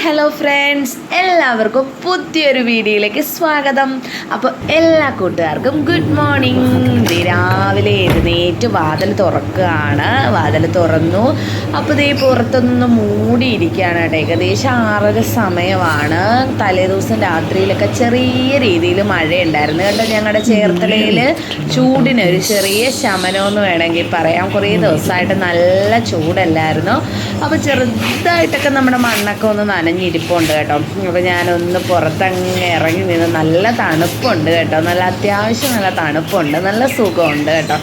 Hello friends, എല്ലാവർക്കും പുതിയൊരു വീഡിയോയിലേക്ക് സ്വാഗതം. അപ്പോൾ എല്ലാ കൂട്ടുകാർക്കും ഗുഡ് മോർണിംഗ്. രാവിലെ എഴുന്നേറ്റ് വാതിൽ തുറക്കുകയാണ്. വാതിൽ തുറന്നു. അപ്പോൾ ദേ പുറത്തൊന്ന് മൂടിയിരിക്കുകയാണ് കേട്ടോ. ഏകദേശം 6:30 സമയമാണ്. തലേദിവസം രാത്രിയിലൊക്കെ ചെറിയ രീതിയിൽ മഴയുണ്ടായിരുന്നു കേട്ടോ. ഞങ്ങളുടെ ചേർത്തലയിൽ ചൂടിനൊരു ചെറിയ ശമനമെന്ന് വേണമെങ്കിൽ പറയാം. കുറേ ദിവസമായിട്ട് നല്ല ചൂടല്ലായിരുന്നു. അപ്പോൾ ചെറുതായിട്ടൊക്കെ നമ്മുടെ മണ്ണൊക്കെ ഒന്ന് നനഞ്ഞിരിപ്പുണ്ട് കേട്ടോ. അപ്പോൾ ഞാനൊന്ന് പുറത്തങ്ങ് ഇറങ്ങി നിന്ന് നല്ല തണുപ്പുണ്ട് കേട്ടോ. നല്ല അത്യാവശ്യം നല്ല തണുപ്പുണ്ട്, നല്ല സുഖമുണ്ട് കേട്ടോ.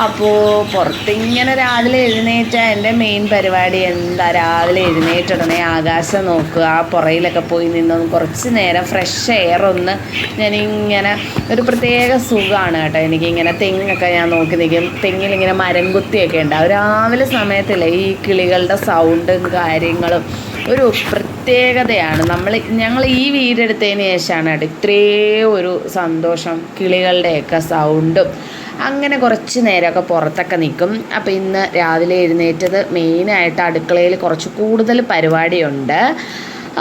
അപ്പോൾ പുറത്തിങ്ങനെ രാവിലെ എഴുന്നേറ്റാൽ എൻ്റെ മെയിൻ പരിപാടി എന്താ, രാവിലെ എഴുന്നേറ്റുടനെ ആകാശം നോക്കുക, പുറയിലൊക്കെ പോയി നിന്നൊന്ന് കുറച്ച് നേരം ഫ്രഷ് എയർ ഒന്ന് ഞാനിങ്ങനെ ഒരു പ്രത്യേക സുഖമാണ് കേട്ടോ. എനിക്കിങ്ങനെ തെങ്ങൊക്കെ ഞാൻ നോക്കി നിൽക്കും. തെങ്ങിലിങ്ങനെ മരം കുത്തിയൊക്കെ ഉണ്ടാവും രാവിലെ സമയത്തില്ലേ. ഈ കിളികളുടെ സൗണ്ടും കാര്യങ്ങളും ഒരു പ്രത്യേകതയാണ്. ഞങ്ങൾ ഈ വീടെടുത്തതിന് ശേഷമാണ് കേട്ടോ ഇത്രയും ഒരു സന്തോഷം. കിളികളുടെയൊക്കെ സൗണ്ടും അങ്ങനെ കുറച്ച് നേരമൊക്കെ പുറത്തൊക്കെ നിൽക്കും. അപ്പോൾ ഇന്ന് രാവിലെ എഴുന്നേറ്റത് മെയിനായിട്ട് അടുക്കളയിൽ കുറച്ച് കൂടുതൽ പരിപാടിയുണ്ട്.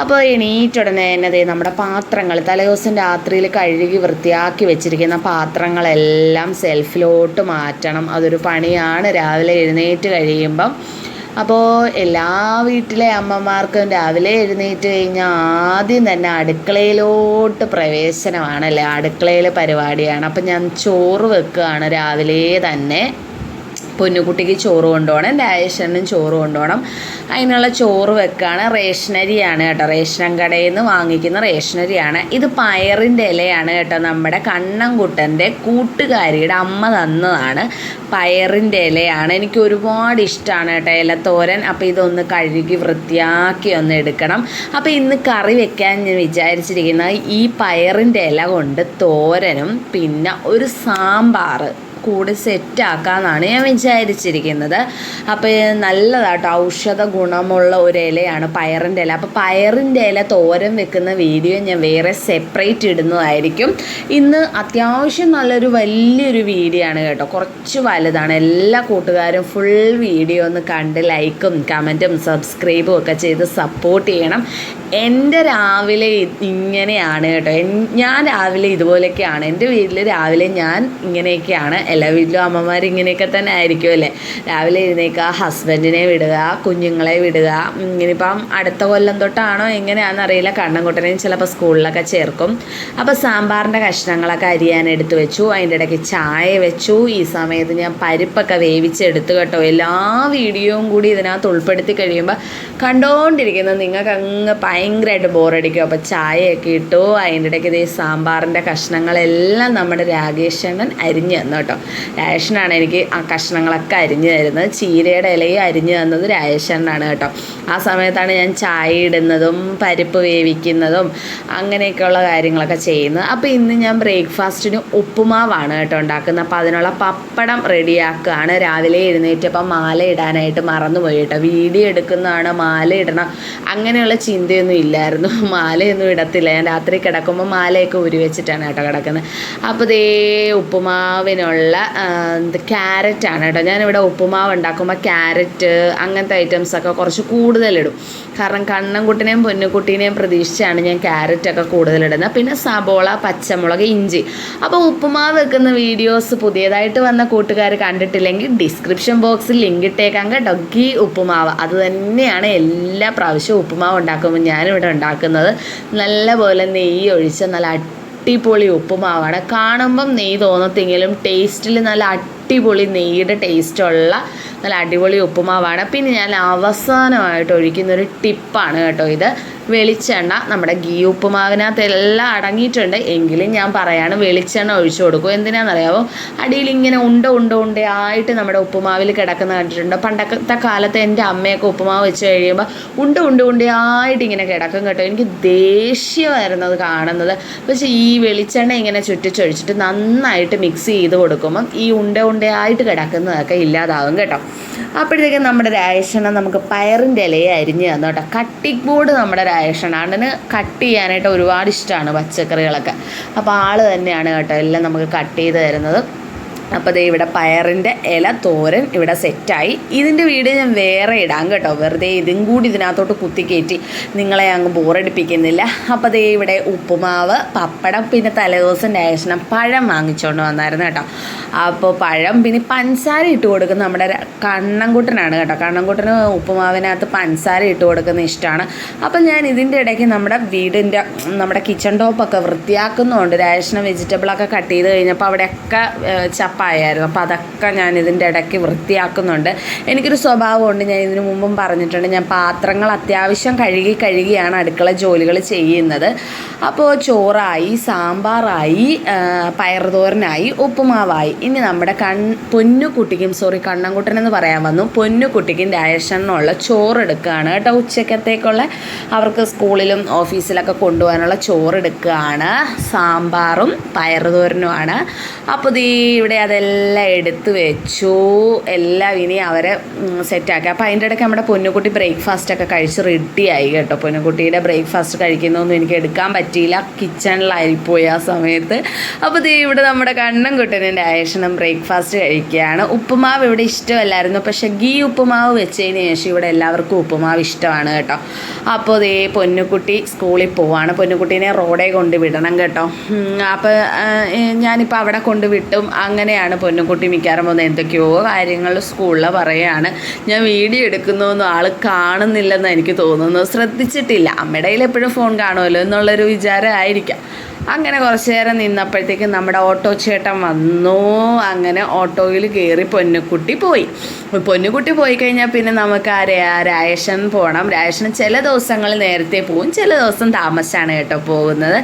അപ്പോൾ എണീറ്റുടനെ തന്നെ നമ്മുടെ പാത്രങ്ങൾ തലേദിവസം രാത്രിയിൽ കഴുകി വൃത്തിയാക്കി വെച്ചിരിക്കുന്ന പാത്രങ്ങളെല്ലാം സെൽഫിലോട്ട് മാറ്റണം. അതൊരു പണിയാണ് രാവിലെ എഴുന്നേറ്റ് കഴിയുമ്പം. അപ്പോൾ എല്ലാ വീട്ടിലെ അമ്മമാർക്കും രാവിലെ എഴുന്നേറ്റ് കഴിഞ്ഞാൽ ആദ്യം തന്നെ അടുക്കളയിലോട്ട് പ്രവേശനമാണല്ലേ, അടുക്കളയിൽ പരിപാടിയാണ്. അപ്പം ഞാൻ ചോറ് വെക്കുകയാണ് രാവിലെ തന്നെ. പൊന്നുകുട്ടിക്ക് ചോറ് കൊണ്ടുപോകണം, രാജേഷനും ചോറ് കൊണ്ടുപോകണം. അതിനുള്ള ചോറ് വെക്കുകയാണ്. റേഷനരിയാണ് കേട്ടോ, റേഷൻ കടയിൽ നിന്ന് വാങ്ങിക്കുന്ന റേഷനരിയാണ്. ഇത് പയറിൻ്റെ ഇലയാണ് കേട്ടോ. നമ്മുടെ കണ്ണൻകുട്ടൻ്റെ കൂട്ടുകാരിയുടെ അമ്മ തന്നതാണ്. പയറിൻ്റെ ഇലയാണ്. എനിക്ക് ഒരുപാട് ഇഷ്ടമാണ് കേട്ടോ ഇലത്തോരൻ. അപ്പോൾ ഇതൊന്ന് കഴുകി വൃത്തിയാക്കി ഒന്ന് എടുക്കണം. അപ്പോൾ ഇന്ന് കറി വെക്കാൻ ഞാൻ വിചാരിച്ചിരിക്കുന്നത് ഈ പയറിൻ്റെ ഇല കൊണ്ട് തോരനും പിന്നെ ഒരു സാമ്പാർ കൂടി സെറ്റാക്കാമെന്നാണ് ഞാൻ വിചാരിച്ചിരിക്കുന്നത്. അപ്പോൾ നല്ലതാട്ടോ, ഔഷധ ഗുണമുള്ള ഒരു ഇലയാണ് പയറിൻ്റെ ഇല. അപ്പോൾ പയറിൻ്റെ ഇല തോരൻ വെക്കുന്ന വീഡിയോ ഞാൻ വേറെ സെപ്പറേറ്റ് ഇടുന്നതായിരിക്കും. ഇന്ന് അത്യാവശ്യം നല്ലൊരു വലിയൊരു വീഡിയോ ആണ് കേട്ടോ, കുറച്ച് വലുതാണ്. എല്ലാ കൂട്ടുകാരും ഫുൾ വീഡിയോ ഒന്ന് കണ്ട് ലൈക്കും കമൻറ്റും സബ്സ്ക്രൈബും ഒക്കെ ചെയ്ത് സപ്പോർട്ട് ചെയ്യണം. എൻ്റെ രാവിലെ ഇങ്ങനെയാണ് കേട്ടോ. ഞാൻ രാവിലെ ഇതുപോലെയൊക്കെയാണ്. എൻ്റെ വീട്ടിൽ രാവിലെ ഞാൻ ഇങ്ങനെയൊക്കെയാണ്. എല്ലാ വീട്ടിലും അമ്മമാർ ഇങ്ങനെയൊക്കെ തന്നെ ആയിരിക്കും അല്ലേ. രാവിലെ എഴുന്നേൽക്കുക, ഹസ്ബൻഡിനെ വിടുക, കുഞ്ഞുങ്ങളെ വിടുക. ഇനിയിപ്പം അടുത്ത കൊല്ലം തൊട്ടാണോ എങ്ങനെയാണെന്ന് അറിയില്ല, കണ്ണൻകുട്ടനെയും ചിലപ്പോൾ സ്കൂളിലൊക്കെ ചേർക്കും. അപ്പോൾ സാമ്പാറിൻ്റെ കഷ്ണങ്ങളൊക്കെ അരിയാൻ എടുത്ത് വെച്ചു. അതിൻ്റെ ഇടയ്ക്ക് ചായ വെച്ചു. ഈ സമയത്ത് ഞാൻ പരിപ്പൊക്കെ വേവിച്ചെടുത്തു കേട്ടോ. എല്ലാ വീഡിയോയും കൂടി ഇതിനകത്ത് ഉൾപ്പെടുത്തി കഴിയുമ്പോൾ കണ്ടുകൊണ്ടിരിക്കുന്നത് നിങ്ങൾക്ക് അങ്ങ് ഭയങ്കരമായിട്ട് ബോറടിക്കും. അപ്പോൾ ചായയൊക്കെ ഇട്ടു. അതിൻ്റെ ഇടയ്ക്ക് ഇതേ സാമ്പാറിൻ്റെ കഷ്ണങ്ങളെല്ലാം നമ്മുടെ രാകേഷണ്ണൻ അരിഞ്ഞ് തന്നു കേട്ടോ. രാജേഷനാണ് എനിക്ക് ആ കഷ്ണങ്ങളൊക്കെ അരിഞ്ഞു തരുന്നത്. ചീരയുടെ ഇലയും അരിഞ്ഞു തന്നത് രാജേഷനാണ് കേട്ടോ. ആ സമയത്താണ് ഞാൻ ചായ ഇടുന്നതും പരിപ്പ് വേവിക്കുന്നതും അങ്ങനെയൊക്കെയുള്ള കാര്യങ്ങളൊക്കെ ചെയ്യുന്നത്. അപ്പോൾ ഇന്ന് ഞാൻ ബ്രേക്ക്ഫാസ്റ്റിന് ഉപ്പുമാവാണ് കേട്ടോ ഉണ്ടാക്കുന്നത്. അപ്പോൾ അതിനുള്ള പപ്പടം റെഡിയാക്കുകയാണ്. രാവിലെ എഴുന്നേറ്റപ്പം മാല ഇടാനായിട്ട് മറന്നുപോയി കേട്ടോ. വീഡിയോ എടുക്കുന്നതാണ്, മാല ഇടണം അങ്ങനെയുള്ള ചിന്തയൊന്നും ഇല്ലായിരുന്നു. മാലയൊന്നും ഇടത്തില്ല. ഞാൻ രാത്രി കിടക്കുമ്പോൾ മാലയൊക്കെ ഉരി വെച്ചിട്ടാണ് കേട്ടോ കിടക്കുന്നത്. അപ്പോൾ ദേ ഉപ്പുമാവിനുള്ള ക്യാരറ്റാണ് കേട്ടോ. ഞാനിവിടെ ഉപ്പുമാവ് ഉണ്ടാക്കുമ്പോൾ ക്യാരറ്റ് അങ്ങനത്തെ ഐറ്റംസൊക്കെ കുറച്ച് കൂടുതലിടും. കാരണം കണ്ണൻകുട്ടിനെയും പൊന്നുകുട്ടീനെയും പ്രതീക്ഷിച്ചാണ് ഞാൻ ക്യാരറ്റൊക്കെ കൂടുതലിടുന്നത്. പിന്നെ സബോള, പച്ചമുളക്, ഇഞ്ചി. അപ്പോൾ ഉപ്പുമാവ് വെക്കുന്ന വീഡിയോസ് പുതിയതായിട്ട് വന്ന കൂട്ടുകാർ കണ്ടിട്ടില്ലെങ്കിൽ ഡിസ്ക്രിപ്ഷൻ ബോക്സിൽ ലിങ്ക് ഇട്ടേക്കാം കേട്ടോ. ഗീ ഉപ്പുമാവ് അത് തന്നെയാണ് എല്ലാ പ്രാവശ്യവും ഉപ്പുമാവ് ഉണ്ടാക്കുമ്പോൾ ഞാനിവിടെ ഉണ്ടാക്കുന്നത്. നല്ലപോലെ നെയ്യ് ഒഴിച്ച് നല്ല അടിപൊളി ഉപ്പുമാവാണ്. കാണുമ്പം നെയ്യ് തോന്നത്തെങ്കിലും ടേസ്റ്റിൽ നല്ല അടിപൊളി നെയ്യുടെ ടേസ്റ്റുള്ള നല്ല അടിപൊളി ഉപ്പുമാവാണ്. പിന്നെ ഞാൻ അവസാനമായിട്ട് ഒഴിക്കുന്നൊരു ടിപ്പാണ് കേട്ടോ ഇത്. വെളിച്ചെണ്ണ നമ്മുടെ ഗീ ഉപ്പുമാവിനകത്ത് എല്ലാം അടങ്ങിയിട്ടുണ്ട്. എങ്കിലും ഞാൻ പറയാണ്, വെളിച്ചെണ്ണ ഒഴിച്ചു കൊടുക്കും. എന്തിനാണെന്നറിയാമോ, അടിയിൽ ഇങ്ങനെ ഉണ്ടയായിട്ട് നമ്മുടെ ഉപ്പുമാവിൽ കിടക്കുന്ന കണ്ടിട്ടുണ്ട്. പണ്ടത്തെ കാലത്ത് എൻ്റെ അമ്മയൊക്കെ ഉപ്പുമാവ് വെച്ച് കഴിയുമ്പോൾ ഉണ്ടയായിട്ട് ഇങ്ങനെ കിടക്കും കേട്ടോ. എനിക്ക് ദേഷ്യമായിരുന്നു അത് കാണുന്നത്. പക്ഷേ ഈ വെളിച്ചെണ്ണ ഇങ്ങനെ ചുറ്റിച്ചൊഴിച്ചിട്ട് നന്നായിട്ട് മിക്സ് ചെയ്ത് കൊടുക്കുമ്പം ഈ ഉണ്ടയായിട്ട് കിടക്കുന്നതൊക്കെ ഇല്ലാതാവും കേട്ടോ. അപ്പോഴത്തേക്കും നമ്മുടെ രാജേഷണ്ണൻ നമുക്ക് പയറിൻ്റെ ഇലയെ അരിഞ്ഞ് തന്നു കേട്ടോ. കട്ടിംഗ് ബോർഡ് നമ്മുടെ രാജേഷണ്ണന് കട്ട് ചെയ്യാനായിട്ട് ഒരുപാട് ഇഷ്ടമാണ് പച്ചക്കറികളൊക്കെ. അപ്പോൾ ആൾ തന്നെയാണ് കേട്ടോ എല്ലാം നമുക്ക് കട്ട് ചെയ്ത് തരുന്നത്. അപ്പോൾ ദേ ഇവിടെ പയറിൻ്റെ ഇല തോരൻ ഇവിടെ സെറ്റായി. ഇതിൻ്റെ വീഡിയോ ഞാൻ വേറെ ഇടാം കേട്ടോ, വെറുതെ ഇതും കൂടി ഇതിനകത്തോട്ട് കുത്തിക്കയറ്റി നിങ്ങളെ അങ്ങ് ബോറടിപ്പിക്കുന്നില്ല. അപ്പോൾ ദേ ഇവിടെ ഉപ്പുമാവ്, പപ്പടം, പിന്നെ തലേദിവസം ഡയഷണം പഴം വാങ്ങിച്ചുകൊണ്ട് വന്നായിരുന്നു കേട്ടോ. അപ്പോൾ പഴം പിന്നെ പഞ്ചസാര ഇട്ട് കൊടുക്കുന്ന നമ്മുടെ കണ്ണൻകുട്ടനാണ് കേട്ടോ. കണ്ണൻകുട്ടന് ഉപ്പുമാവിനകത്ത് പഞ്ചസാര ഇട്ട് കൊടുക്കുന്ന ഇഷ്ടമാണ്. അപ്പം ഞാൻ ഇതിൻ്റെ ഇടയ്ക്ക് നമ്മുടെ കിച്ചൺ ടോപ്പൊക്കെ വൃത്തിയാക്കുന്നുണ്ട്. റേഷനും വെജിറ്റബിളൊക്കെ കട്ട് ചെയ്ത് കഴിഞ്ഞപ്പോൾ അവിടെയൊക്കെ ചപ്പായായിരുന്നു. അപ്പോൾ അതൊക്കെ ഞാൻ ഇതിൻ്റെ ഇടയ്ക്ക് വൃത്തിയാക്കുന്നുണ്ട്. എനിക്കൊരു സ്വഭാവമുണ്ട്, ഞാൻ ഇതിനു മുമ്പും പറഞ്ഞിട്ടുണ്ട്, ഞാൻ പാത്രങ്ങൾ അത്യാവശ്യം കഴുകിയാണ് അടുക്കള ജോലികൾ ചെയ്യുന്നത്. അപ്പോൾ ചോറായി, സാമ്പാറായി, പയറുതോരനായി, ഉപ്പുമാവായി. ഇനി നമ്മുടെ കണ്ണൻകുട്ടനെന്ന് പറയാൻ വന്നു, പൊന്നുകുട്ടിക്കും റേഷനുള്ള ചോറ് എടുക്കുകയാണ് കേട്ടോ. ഉച്ചക്കത്തേക്കുള്ള അവർക്ക് സ്കൂളിലും ഓഫീസിലൊക്കെ കൊണ്ടുപോകാനുള്ള ചോറ് എടുക്കുകയാണ്. സാമ്പാറും പയറുതോരനുമാണ്. അപ്പോൾ ഇവിടെ അതെല്ലാം എടുത്ത് വെച്ചു, എല്ലാം ഇനി അവരെ സെറ്റാക്കി. അപ്പോൾ അതിൻ്റെ ഇടയ്ക്ക് നമ്മുടെ പൊന്നുകുട്ടി ബ്രേക്ക്ഫാസ്റ്റൊക്കെ കഴിച്ച് റെഡിയായി കേട്ടോ. പൊന്നുകുട്ടിയുടെ ബ്രേക്ക്ഫാസ്റ്റ് കഴിക്കുന്നതൊന്നും എനിക്ക് എടുക്കാൻ പറ്റിയില്ല, കിച്ചണിലായിപ്പോയി ആ സമയത്ത്. അപ്പോൾ ഇവിടെ നമ്മുടെ കണ്ണൻകുട്ടനും റേഷനും ബ്രേക്ക്ഫാസ്റ്റ് കഴിക്കുകയാണ്. ഉപ്പുമാവ് ഇവിടെ ഇഷ്ടമല്ലായിരുന്നു, പക്ഷേ ഗീ ഉപ്പുമാവ് വെച്ചതിന് ശേഷം ഇവിടെ എല്ലാവർക്കും ഉപ്പുമാവ് ഇഷ്ടമാണ് കേട്ടോ. അപ്പോൾ പൊന്നുകുട്ടി സ്കൂളിൽ പോവാണ്. പൊന്നുകുട്ടീനെ റോഡേ കൊണ്ട് വിടണം കേട്ടോ. അപ്പോൾ ഞാനിപ്പോൾ അവിടെ കൊണ്ട് വിട്ടും അങ്ങനെയാണ് പൊന്നുകുട്ടി മിക്കാറും പോകുന്നത്. എന്തൊക്കെയോ കാര്യങ്ങൾ സ്കൂളിൽ പറയുകയാണ്. ഞാൻ വീഡിയോ എടുക്കുന്നതൊന്നും ആൾ കാണുന്നില്ലെന്ന് എനിക്ക് തോന്നുന്നു, ശ്രദ്ധിച്ചിട്ടില്ല. അമ്മയുടെ കയ്യിൽ എപ്പോഴും ഫോൺ കാണുമല്ലോ എന്നുള്ളൊരു വിചാരമായിരിക്കാം. അങ്ങനെ കുറച്ച് നേരം നിന്നപ്പോഴത്തേക്കും നമ്മുടെ ഓട്ടോ ചേട്ടൻ വന്നു. അങ്ങനെ ഓട്ടോയിൽ കയറി പൊന്നുകുട്ടി പോയി കഴിഞ്ഞാൽ പിന്നെ നമുക്ക് റേഷൻ പോകണം. റേഷൻ ചില ദിവസങ്ങളിൽ നേരത്തെ പോകും, ചില ദിവസം താമസിച്ചാണ് കേട്ടോ പോകുന്നത്.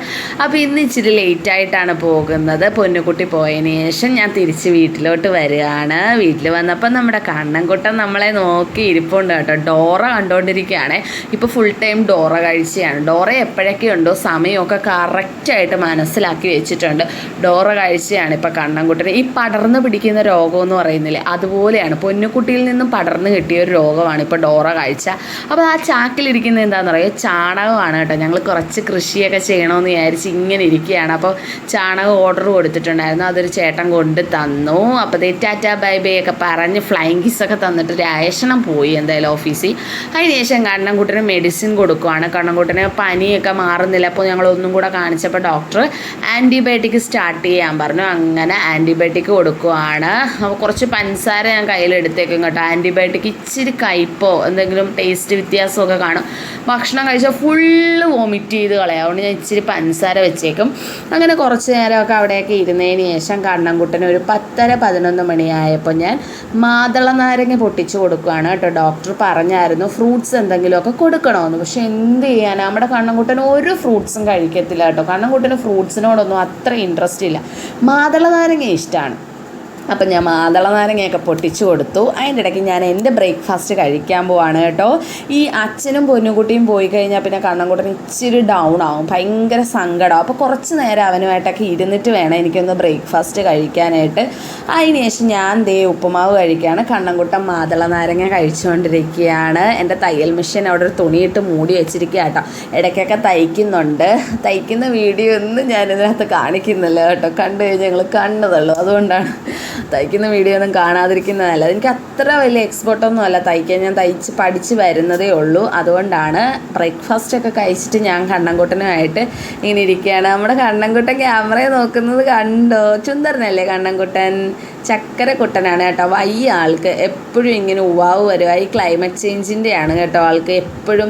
അപ്പോൾ ഇന്ന് ഇച്ചിരി ലേറ്റായിട്ടാണ് പോകുന്നത്. പൊന്നുകുട്ടി പോയതിന് ശേഷം ഞാൻ തിരിച്ച് വീട്ടിലോട്ട് വരികയാണ്. വീട്ടിൽ വന്നപ്പോൾ നമ്മുടെ കണ്ണൻകുട്ടൻ നമ്മളെ നോക്കി ഇരിപ്പുണ്ട് കേട്ടോ. ഡോറ കണ്ടുകൊണ്ടിരിക്കുകയാണ്. ഇപ്പോൾ ഫുൾ ടൈം ഡോറ കാഴ്ചയാണ്. ഡോറ എപ്പോഴൊക്കെ ഉണ്ടോ സമയമൊക്കെ കറക്റ്റായിട്ട് മനസ്സിലാക്കി വെച്ചിട്ടുണ്ട്. ഡോറ കാഴ്ചയാണ് ഇപ്പോൾ കണ്ണൻകുട്ടന്. ഈ പടർന്ന് പിടിക്കുന്ന രോഗമെന്ന് പറയുന്നില്ലേ, അതുപോലെയാണ്. പൊന്നുകുട്ടിയിൽ നിന്നും പടർന്ന് കിട്ടിയ ഒരു രോഗമാണ് ഇപ്പോൾ ഡോറ കാഴ്ച. അപ്പോൾ ആ ചാക്കിലിരിക്കുന്നത് എന്താണെന്ന് പറയുക, ചാണകമാണ് കേട്ടോ. ഞങ്ങൾ കുറച്ച് കൃഷിയൊക്കെ ചെയ്യണമെന്ന് വിചാരിച്ച് ഇങ്ങനെ ഇരിക്കുകയാണ്. അപ്പോൾ ചാണകം ഓർഡർ കൊടുത്തിട്ടുണ്ടായിരുന്നു, അതൊരു ചേട്ടൻ കൊണ്ട് തന്നു. അപ്പോൾ ടാറ്റ ബൈ ബൈ ഒക്കെ പറഞ്ഞ് ഫ്ലൈങ് കിസ്സൊക്കെ തന്നിട്ട് റേഷനം പോയി എന്തായാലും ഓഫീസിൽ. അതിനുശേഷം കണ്ണൻകുട്ടന് മെഡിസിൻ കൊടുക്കുവാണ്. കണ്ണൻകുട്ടന് പനിയൊക്കെ മാറുന്നില്ല. അപ്പോൾ ഞങ്ങൾ ഒന്നും കൂടെ കാണിച്ചപ്പോൾ ഡോക്ടർ ആൻറ്റിബയോട്ടിക് സ്റ്റാർട്ട് ചെയ്യാൻ പറഞ്ഞു. അങ്ങനെ ആൻറ്റിബയോട്ടിക് കൊടുക്കുവാണ്. അപ്പോൾ കുറച്ച് പഞ്ചസാര ഞാൻ കയ്യിലെടുത്തേക്കും കേട്ടോ. ആൻറ്റിബയോട്ടിക് ഇച്ചിരി കയ്പോ എന്തെങ്കിലും ടേസ്റ്റ് വ്യത്യാസമൊക്കെ കാണും. ഭക്ഷണം കഴിച്ചാൽ ഫുള്ള് വോമിറ്റ് ചെയ്ത് കളയാം. അതുകൊണ്ട് ഞാൻ ഇച്ചിരി പഞ്ചസാര വെച്ചേക്കും. അങ്ങനെ കുറച്ച് നേരമൊക്കെ അവിടെയൊക്കെ ഇരുന്നതിന് ശേഷം കണ്ണൻകുട്ടന് ഒരു 10:30-11 മണിയായപ്പോൾ ഞാൻ മാതള നാരങ്ങ പൊട്ടിച്ച് കൊടുക്കുകയാണ് കേട്ടോ. ഡോക്ടർ പറഞ്ഞായിരുന്നു ഫ്രൂട്ട്സ് എന്തെങ്കിലുമൊക്കെ കൊടുക്കണമെന്ന്. പക്ഷെ എന്ത് ചെയ്യാനാണ്, നമ്മുടെ കണ്ണൻകുട്ടൻ ഒരു ഫ്രൂട്ട്സും കഴിക്കത്തില്ല കേട്ടോ. കണ്ണൻകുട്ടന് ഫ്രൂട്ട്സിനോടൊന്നും അത്ര ഇൻട്രസ്റ്റ് ഇല്ല. മാതള നാരങ്ങ ഇഷ്ടമാണ്. അപ്പം ഞാൻ മാതള നാരങ്ങയൊക്കെ പൊട്ടിച്ചു കൊടുത്തു. അതിൻ്റെ ഇടയ്ക്ക് ഞാൻ എൻ്റെ ബ്രേക്ക്ഫാസ്റ്റ് കഴിക്കാൻ പോവാണ് കേട്ടോ. ഈ അച്ഛനും പൊന്നുകുട്ടിയും പോയി കഴിഞ്ഞാൽ പിന്നെ കണ്ണൻകുട്ടൻ ഇച്ചിരി ഡൗൺ ആവും, ഭയങ്കര സങ്കടം. അപ്പോൾ കുറച്ച് നേരം അവനുമായിട്ടൊക്കെ ഇരുന്നിട്ട് വേണം എനിക്കൊന്ന് ബ്രേക്ക്ഫാസ്റ്റ് കഴിക്കാനായിട്ട്. അതിന് ശേഷം ഞാൻ ഉപ്പുമാവ് കഴിക്കുകയാണ്. കണ്ണൻകുട്ടൻ മാതള നാരങ്ങ കഴിച്ചുകൊണ്ടിരിക്കുകയാണ്. എൻ്റെ തയ്യൽ മെഷീൻ അവിടെ ഒരു തുണിയിട്ട് മൂടി വെച്ചിരിക്കുക കേട്ടോ. ഇടയ്ക്കൊക്കെ തയ്ക്കുന്നുണ്ട്. തയ്ക്കുന്ന വീഡിയോ ഒന്നും ഞാനിതിനകത്ത് കാണിക്കുന്നില്ല കേട്ടോ. കണ്ടു കഴിഞ്ഞാൽ ഞങ്ങൾ കണ്ടതുള്ളൂ, അതുകൊണ്ടാണ് തയ്ക്കുന്ന വീഡിയോ ഒന്നും കാണാതിരിക്കുന്നതല്ല. എനിക്ക് അത്ര വലിയ എക്സ്പേർട്ടൊന്നും അല്ല തയ്ക്കാൻ, ഞാൻ തയ്ച്ച് പഠിച്ച് വരുന്നതേ ഉള്ളൂ. അതുകൊണ്ടാണ് ബ്രേക്ക്ഫാസ്റ്റൊക്കെ കഴിച്ചിട്ട് ഞാൻ കണ്ണൻകുട്ടനുമായിട്ട് ഇങ്ങനെ ഇരിക്കുകയാണ്. നമ്മുടെ കണ്ണൻകുട്ടൻ ക്യാമറയെ നോക്കുന്നത് കണ്ടോ? ചുന്ദരനല്ലേ കണ്ണൻകുട്ടൻ? ചക്കര കുട്ടനാണ് കേട്ടോ. വയ്യ ആൾക്ക്, എപ്പോഴും ഇങ്ങനെ ഉവാവ് വരും. ഈ ക്ലൈമറ്റ് ചേഞ്ചിൻ്റെയാണ് കേട്ടോ. ആൾക്ക് എപ്പോഴും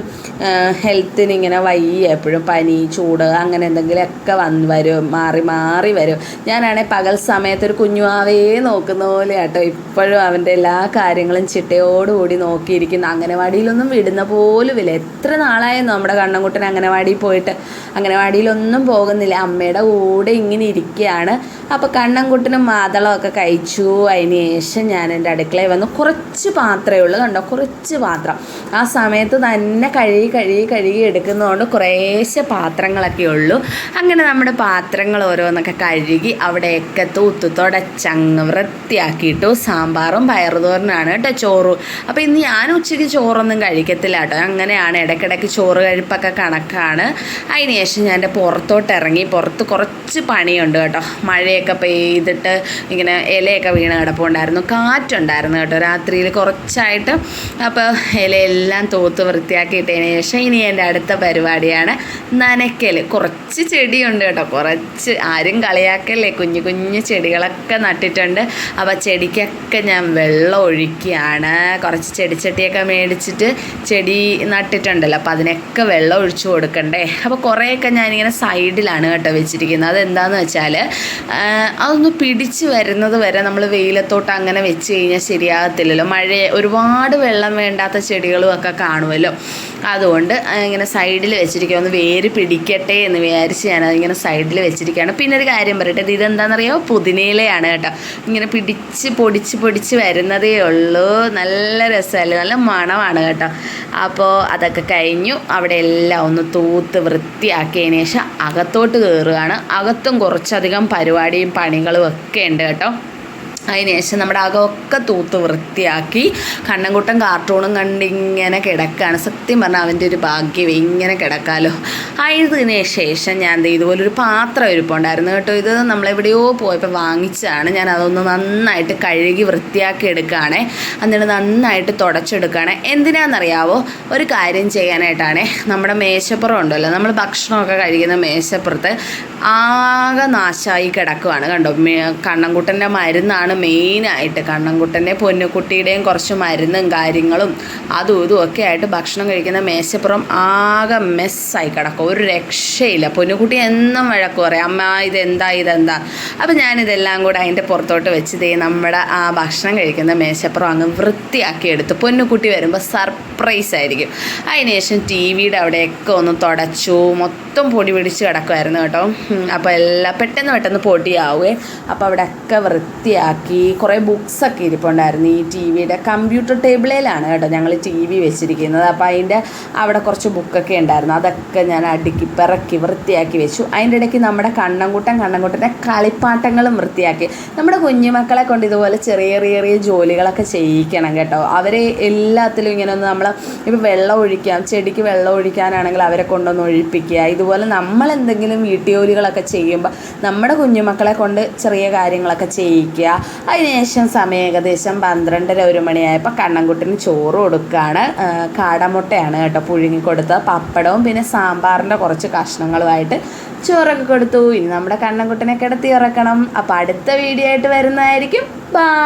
ഹെൽത്തിന് ഇങ്ങനെ വയ്യ, എപ്പോഴും പനി, ചൂട് അങ്ങനെ എന്തെങ്കിലുമൊക്കെ വരും, മാറി വരും. ഞാനാണെങ്കിൽ പകൽ സമയത്തൊരു കുഞ്ഞുവാവേ നോക്കുന്ന പോലെ കേട്ടോ. ഇപ്പോഴും അവൻ്റെ എല്ലാ കാര്യങ്ങളും ചിട്ടയോടുകൂടി നോക്കിയിരിക്കുന്നു. അംഗനവാടിയിലൊന്നും വിടുന്ന പോലും ഇല്ല. എത്ര നാളായിരുന്നു നമ്മുടെ കണ്ണൻകുട്ടൻ അംഗനവാടിയിൽ പോയിട്ട്. അംഗനവാടിയിലൊന്നും പോകുന്നില്ല, അമ്മയുടെ കൂടെ ഇങ്ങനെ ഇരിക്കുകയാണ്. അപ്പോൾ കണ്ണൻകുട്ടനും മാതളമൊക്കെ കഴിച്ചു. അതിന് ശേഷം ഞാൻ എൻ്റെ അടുക്കളയിൽ വന്നു. കുറച്ച് പാത്രമേ ഉള്ളൂ കണ്ടോ, കുറച്ച് പാത്രം. ആ സമയത്ത് തന്നെ കഴുകി എടുക്കുന്നതുകൊണ്ട് കുറേശ്ശെ പാത്രങ്ങളൊക്കെ ഉള്ളൂ. അങ്ങനെ നമ്മുടെ പാത്രങ്ങൾ ഓരോന്നൊക്കെ കഴുകി അവിടെയൊക്കെ തുടച്ചങ്ങ് വൃത്തിയാക്കിയിട്ടു. സാമ്പാറും പയറുതോരനാണ് കേട്ടോ, ചോറും. അപ്പോൾ ഇന്ന് ഞാൻ ഉച്ചയ്ക്ക് ചോറൊന്നും കഴിക്കത്തില്ല കേട്ടോ. അങ്ങനെയാണ്, ഇടയ്ക്കിടയ്ക്ക് ചോറ് കഴിപ്പൊക്കെ കണക്കാണ്. അതിന് ശേഷം ഞാൻ പുറത്തോട്ട് ഇറങ്ങി. പുറത്ത് കുറച്ച് പണിയുണ്ട് കേട്ടോ. മഴയൊക്കെ പെയ്തിട്ട് ഇങ്ങനെ ഇല ഇലയൊക്കെ വീണ് കിടപ്പുണ്ടായിരുന്നു, കാറ്റുണ്ടായിരുന്നു കേട്ടോ രാത്രിയിൽ കുറച്ചായിട്ട്. അപ്പോൾ ഇലയെല്ലാം തൂത്ത് വൃത്തിയാക്കിയിട്ടതിന് ശേഷം ഇനി എൻ്റെ അടുത്ത പരിപാടിയാണ് നനയ്ക്കൽ. കുറച്ച് ചെടിയുണ്ട് കേട്ടോ, കുറച്ച്, ആരും കളിയാക്കല്ലേ, കുഞ്ഞു കുഞ്ഞു ചെടികളൊക്കെ നട്ടിട്ടുണ്ട്. അപ്പോൾ ചെടിക്കൊക്കെ ഞാൻ വെള്ളം ഒഴിക്കുകയാണ്. കുറച്ച് ചെടിച്ചട്ടിയൊക്കെ മേടിച്ചിട്ട് ചെടി നട്ടിട്ടുണ്ടല്ലോ, അപ്പോൾ അതിനൊക്കെ വെള്ളം ഒഴിച്ചു കൊടുക്കണ്ടേ. അപ്പോൾ കുറേയൊക്കെ ഞാനിങ്ങനെ സൈഡിലാണ് കേട്ടോ വെച്ചിരിക്കുന്നത്. അതെന്താണെന്ന് വെച്ചാൽ അതൊന്ന് പിടിച്ച് വരുന്നത് വരെ നമ്മൾ വെയിലത്തോട്ട് അങ്ങനെ വെച്ച് കഴിഞ്ഞാൽ ശരിയാകത്തില്ലല്ലോ. ഒരുപാട് വെള്ളം വേണ്ടാത്ത ചെടികളും ഒക്കെ കാണുമല്ലോ. അതുകൊണ്ട് ഇങ്ങനെ സൈഡിൽ വെച്ചിരിക്കുക, ഒന്ന് വേര് പിടിക്കട്ടെ എന്ന് വിചാരിച്ച് ഞാനതിങ്ങനെ സൈഡിൽ വെച്ചിരിക്കുകയാണ്. പിന്നെ ഒരു കാര്യം പറയട്ടെ, ഇതെന്താണെന്നറിയോ, പുതിനയിലയാണ് കേട്ടോ. ഇങ്ങനെ പൊടിച്ച് വരുന്നതേ ഉള്ളൂ. നല്ല രസമല്ലേ, നല്ല മണമാണ് കേട്ടോ. അപ്പോൾ അതൊക്കെ കഴിഞ്ഞു. അവിടെ എല്ലാം ഒന്ന് തൂത്ത് വൃത്തിയാക്കിയതിന് ശേഷം അകത്തോട്ട് കയറുകയാണ്. അകത്തും കുറച്ചധികം പരിപാടിയും പണികളും ഒക്കെ ഉണ്ട് കേട്ടോ. അതിനുശേഷം നമ്മുടെ അകമൊക്കെ തൂത്ത് വൃത്തിയാക്കി കണ്ണൻകുട്ടൻ കാർട്ടൂണും കണ്ടിങ്ങനെ കിടക്കുകയാണ്. സത്യം പറഞ്ഞാൽ അവൻ്റെ ഒരു ഭാഗ്യം, ഇങ്ങനെ കിടക്കാമല്ലോ. അതിന് ശേഷം ഞാൻ ഇതുപോലൊരു പാത്രം ഇരിപ്പുണ്ടായിരുന്നു കേട്ടോ. ഇത് നമ്മളെവിടെയോ പോയപ്പോൾ വാങ്ങിച്ചതാണ്. ഞാൻ അതൊന്ന് നന്നായിട്ട് കഴുകി വൃത്തിയാക്കി എടുക്കുകയാണേ. എന്നിട്ട് നന്നായിട്ട് തുടച്ചെടുക്കുകയാണ്. എന്തിനാണെന്നറിയാവോ, ഒരു കാര്യം ചെയ്യാനായിട്ടാണേ. നമ്മുടെ മേശപ്പുറം ഉണ്ടല്ലോ, നമ്മൾ ഭക്ഷണമൊക്കെ കഴിക്കുന്ന മേശപ്പുറത്ത് ആകെ നാശമായി കിടക്കുകയാണ് കണ്ടോ. കണ്ണൻകുട്ടൻ്റെ മരുന്നാണ് മെയിനായിട്ട്. കണ്ണൻകുട്ടൻ്റെ പൊന്നുകുട്ടിയുടെയും കുറച്ച് മരുന്നും കാര്യങ്ങളും അതും ഇതും ഒക്കെ ആയിട്ട് ഭക്ഷണം കഴിക്കുന്ന മേശപ്പുറം ആകെ മെസ്സായി കിടക്കും, ഒരു രക്ഷയില്ല. പൊന്നുകുട്ടി എന്നും വഴക്ക് പറയും, അമ്മ ഇതെന്താ. അപ്പം ഞാനിതെല്ലാം കൂടെ അതിൻ്റെ പുറത്തോട്ട് വെച്ച് നമ്മുടെ ആ ഭക്ഷണം കഴിക്കുന്ന മേശപ്പുറം അങ്ങ് വൃത്തിയാക്കി എടുത്തു. പൊന്നുകുട്ടി വരുമ്പോൾ സർപ്രൈസ് ആയിരിക്കും. അതിനുശേഷം ടി വിയുടെ അവിടെയൊക്കെ ഒന്ന് തുടച്ചു. മൊത്തം പൊടി പിടിച്ച് കിടക്കുമായിരുന്നു കേട്ടോ. അപ്പോൾ എല്ലാം പെട്ടെന്ന് പൊടിയാവുകയും. അപ്പോൾ അവിടെയൊക്കെ വൃത്തിയാക്കി. കുറേ ബുക്സൊക്കെ ഇരിപ്പുണ്ടായിരുന്നു. ഈ ടി വിയുടെ കമ്പ്യൂട്ടർ ടേബിളിലാണ് കേട്ടോ ഞങ്ങൾ ടി വി വെച്ചിരിക്കുന്നത്. അപ്പോൾ അതിൻ്റെ അവിടെ കുറച്ച് ബുക്കൊക്കെ ഉണ്ടായിരുന്നു. അതൊക്കെ ഞാൻ അടുക്കി പിറക്കി വൃത്തിയാക്കി വെച്ചു. അതിൻ്റെ ഇടയ്ക്ക് നമ്മുടെ കണ്ണൻകുട്ടൻ്റെ കളിപ്പാട്ടങ്ങളും വൃത്തിയാക്കി. നമ്മുടെ കുഞ്ഞുമക്കളെ കൊണ്ട് ഇതുപോലെ ചെറിയ ജോലികളൊക്കെ ചെയ്യിക്കണം കേട്ടോ. അവരെ എല്ലാത്തിലും ഇങ്ങനെ ഒന്ന് നമ്മൾ ഇപ്പോൾ വെള്ളം ഒഴിക്കാം, ചെടിക്ക് വെള്ളം ഒഴിക്കാനാണെങ്കിൽ അവരെ കൊണ്ടൊന്ന് ഒഴിപ്പിക്കുക. ഇതുപോലെ നമ്മളെന്തെങ്കിലും വീട്ടുജോലികളൊക്കെ ചെയ്യുമ്പോൾ നമ്മുടെ കുഞ്ഞുമക്കളെ കൊണ്ട് ചെറിയ കാര്യങ്ങളൊക്കെ ചെയ്യിക്കുക. അതിനുശേഷം സമയം ഏകദേശം 12:30 മണിയായപ്പോൾ കണ്ണൻകുട്ടന് ചോറ് കൊടുക്കുകയാണ്. കാടമുട്ടയാണ് കേട്ടോ പുഴുങ്ങി കൊടുത്തത്. പപ്പടവും പിന്നെ സാമ്പാറിൻ്റെ കുറച്ച് കഷ്ണങ്ങളുമായിട്ട് ചോറൊക്കെ കൊടുത്തു. ഇനി നമ്മുടെ കണ്ണൻകുട്ടനെ കിടത്തി ഉറക്കണം. അപ്പോൾ അടുത്ത വീഡിയോ ആയിട്ട് വരുന്നതായിരിക്കും. ബൈ.